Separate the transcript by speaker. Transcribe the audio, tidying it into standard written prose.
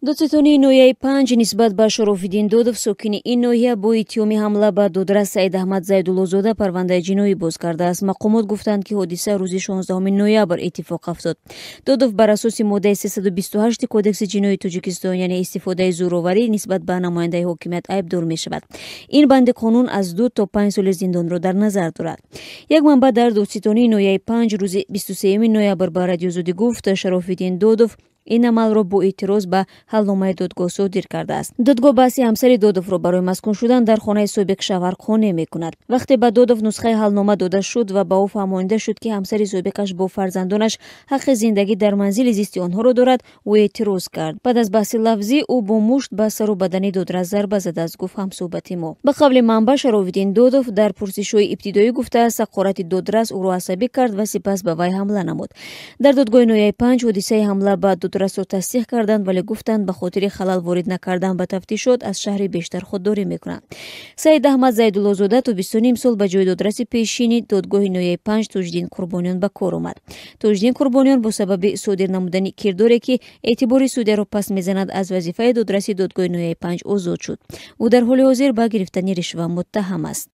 Speaker 1: Додситони ноҳияи 5 нисбат ба Шарофиддин Додов сокини ин ноҳия бо иттиҳоми ҳамла ба додрас Саид Аҳмад Зайдуллозода парвандаи ҷиноӣ боз кардааст. Мақомот гуфтанд, ки ҳодиса рӯзи 16 ноябр иттифоқ афтод. Додов бар асоси моддаи 328 Кодекси ҷиноии Тоҷикистон, яъне истифодаи зӯроварӣ нисбат ба намояндаи ҳокимият айбдор мешавад. Ин банди қонун аз 2 то 5 соли зиндонро дар назар дорад. Як манбаъ дар додситонии ноҳияи 5 рӯзи 23 ноябр ба Радиозодӣ гуфт, Шарофиддин Додов ин амалро бо эътироз ба ҳалномаи додгоҳ содир кардааст. Додгоҳ баҳси ҳамсари Додовро барои маскун шудан дар хонаи собиқ шавҳар қонеъ мекунад. Вақте ба Додов нусхаи ҳалнома дода шуд ва ба ӯ фаҳмонида шуд, ки ҳамсари собиқаш бо фарзандонаш ҳаққи зиндагӣ дар манзили зисти онҳоро дорад, ӯ эътироз кард. Баъд аз баҳси лафзӣ ӯ бо мушт ба сару бадани додрас зарба задааст, гуфт ҳамсӯҳбати мо. Ба қавли манбаъ, Шарофиддин Додов дар пурсишҳои ибтидоӣ гуфтааст, сақорати додрас ӯро асабӣ кард ва сипас ба вай ҳамла намуд. Дар додгоҳи ноҳияи 5 ҳодисаи ҳамла ба додрасро тасдиқ карданд, вале гуфтанд ба хотири халал ворид накардан ба тафтишот аз шаҳри бештар худдорӣ мекунанд. Саид Аҳмад Зайдуллозода тобистони имсол ба ҷои додраси пешини додгоҳи ноҳияи 5 Тоҷдин Қурбониён ба кор омад. Тоҷдин Қурбониён бо сабаби содир намудани кирдоре, ки эътибори судяро пас мезанад, аз вазифаи додраси додгоҳи ноҳияи 5 озод шуд. ӯ дар ҳоли ҳозир ба гирифтани ришва муттаҳам аст.